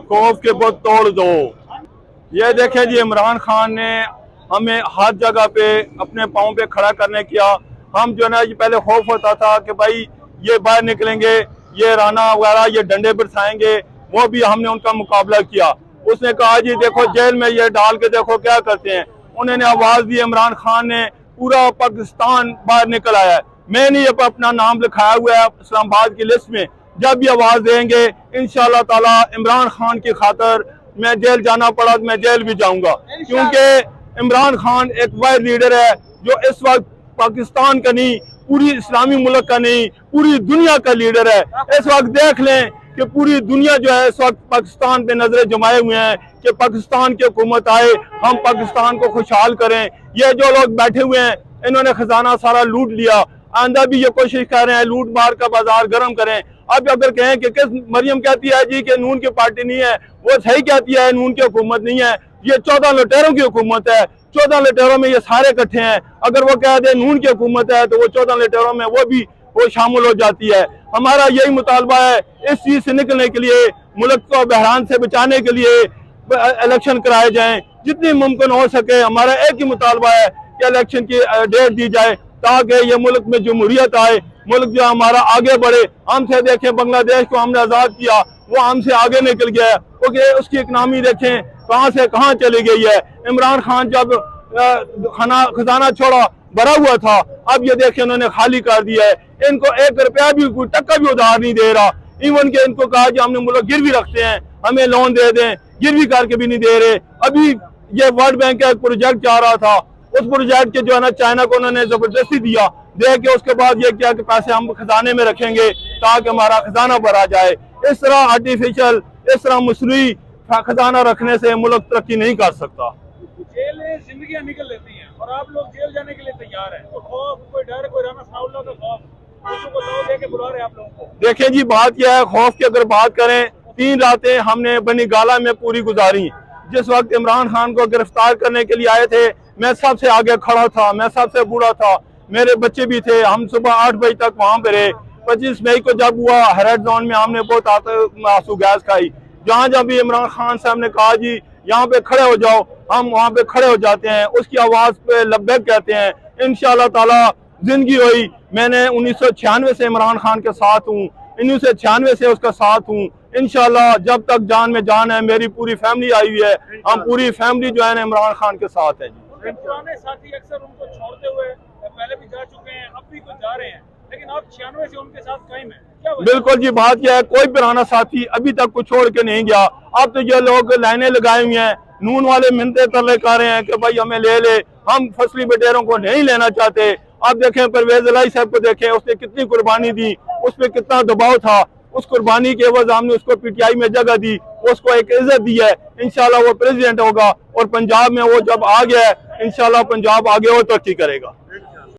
खौफ के बुत तोड़ दो। ये देखें जी, इमरान खान ने हमें हर जगह पे अपने पाँव पे खड़ा करने किया। हम जो है ना, पहले खौफ होता था कि भाई ये बाहर निकलेंगे, ये राना वगैरह ये डंडे बरसाएंगे, वो भी हमने उनका मुकाबला किया। उसने कहा जी देखो जेल में ये डाल के देखो क्या करते हैं। उन्होंने आवाज दी, इमरान खान ने पूरा पाकिस्तान बाहर निकल आया है। मैंने ये अपना नाम लिखाया हुआ है इस्लामाबाद की लिस्ट में। जब भी आवाज देंगे इंशाअल्लाह ताला इमरान खान की खातर मैं जेल जाना पड़ा तो मैं जेल भी जाऊंगा, क्योंकि इमरान खान एक वाहिद लीडर है जो इस वक्त पाकिस्तान का नहीं, पूरी इस्लामी मुल्क का नहीं, पूरी दुनिया का लीडर है। इस वक्त देख लें कि पूरी दुनिया जो है इस वक्त पाकिस्तान पे नजरें जमाए हुए हैं कि पाकिस्तान की हुकूमत आए, हम पाकिस्तान को खुशहाल करें। ये जो लोग बैठे हुए हैं इन्होंने खजाना सारा लूट लिया, आंदा भी ये कोशिश कर रहे हैं लूट मार का बाजार गर्म करें। अब अगर कहें कि किस मरियम कहती है जी कि नून की पार्टी नहीं है, वो सही कहती है नून की हुकूमत नहीं है, ये 14 लुटेरों की हुकूमत है। 14 लुटेरों में ये सारे इकट्ठे हैं। अगर वो कह दे नून की हुकूमत है तो वो 14 लुटेरों में वो शामिल हो जाती है। हमारा यही मुतालबा है, इस चीज से निकलने के लिए, मुल्क को बहरान से बचाने के लिए इलेक्शन कराए जाएं जितनी मुमकिन हो सके। हमारा एक ही मुतालबा है कि इलेक्शन की डेट दी जाए ताकि ये मुल्क में जमहूरियत आए, मुल्क जो हमारा आगे बढ़े। हमसे देखें बांग्लादेश को हमने आज़ाद किया, वो हमसे आगे निकल गया है, क्योंकि उसकी इकनॉमी देखें कहाँ से कहाँ चली गई है। इमरान खान जब खजाना छोड़ा भरा हुआ था, अब ये देखें उन्होंने खाली कर दिया है। इनको 1 रुपया भी, कोई टक्का भी उधार नहीं दे रहा। इवन के इनको कहा कि हमने मुल्क गिरवी रखते हैं, हमें लोन दे दें, गिरवी करके भी नहीं दे रहे। अभी ये वर्ल्ड बैंक का एक प्रोजेक्ट जा रहा था, उस प्रोजेक्ट के जो है ना चाइना को उन्होंने जबरदस्ती दिया, दे के उसके बाद ये किया कि पैसे हम खजाने में रखेंगे ताकि हमारा खजाना भरा जाए। इस तरह आर्टिफिशियल, इस तरह मसनूई खजाना रखने से मुल्क तरक्की नहीं कर सकता। जेल में जिंदगियां निकल लेती हैं और आप लोग जेल जाने के लिए तैयार हैं, तो खौफ, कोई डर, कोई राना साउल्ला का खौफ, दूसरों को दाव दे के बुला रहे हैं आप लोगों को। देखें जी, बात यह है, खौफ की अगर बात करें, 3 रातें हमने बनी गाला में पूरी गुजारी। जिस वक्त इमरान खान को गिरफ्तार करने के लिए आए थे, मैं सबसे आगे खड़ा था, मैं सबसे बूढ़ा था, मेरे बच्चे भी थे। हम सुबह 8 बजे तक वहां पे रहे। 25 मई को जब हुआ हेड जोन में, हमने बहुत आंसू गैस खाई। जहां जब भी इमरान खान साहब ने कहा जी यहाँ पे खड़े हो जाओ, हम वहाँ पे खड़े हो जाते हैं। उसकी आवाज पे लब्बैक कहते हैं। इंशाअल्लाह ताला जिंदगी हुई। मैंने 1996 से इमरान खान के साथ हूँ, 1996 से उसका साथ हूँ। इंशाअल्लाह जब तक जान में जान है, मेरी पूरी फैमिली आई हुई है, हम पूरी फैमिली जो है ना इमरान खान के साथ है। जी, पुराने साथी अक्सर उनको छोड़ते हुए पहले भी जा चुके हैं, अब भी कुछ जा रहे हैं, लेकिन आप 96 से उनके साथ कायम है, क्या वजह? बिल्कुल जी, बात यह है, कोई पुराना साथी अभी तक कुछ छोड़ के नहीं गया। अब तो ये लोग लाइनें लगाए हुए हैं, नून वाले मिन्नतें तरले कर रहे हैं कि भाई हमें ले ले, हम फसली बटेरों को नहीं लेना चाहते। अब देखें परवेज इलाही साहब को देखें, उसने कितनी कुर्बानी दी, उस पर कितना दबाव था। उस कुर्बानी के एवज हमने उसको पीटीआई में जगह दी, उसको एक इज्जत दी है। इंशाल्लाह वो प्रेसिडेंट होगा और पंजाब में वो जब आ गया है, इंशाल्लाह पंजाब आगे और तरक्की करेगा।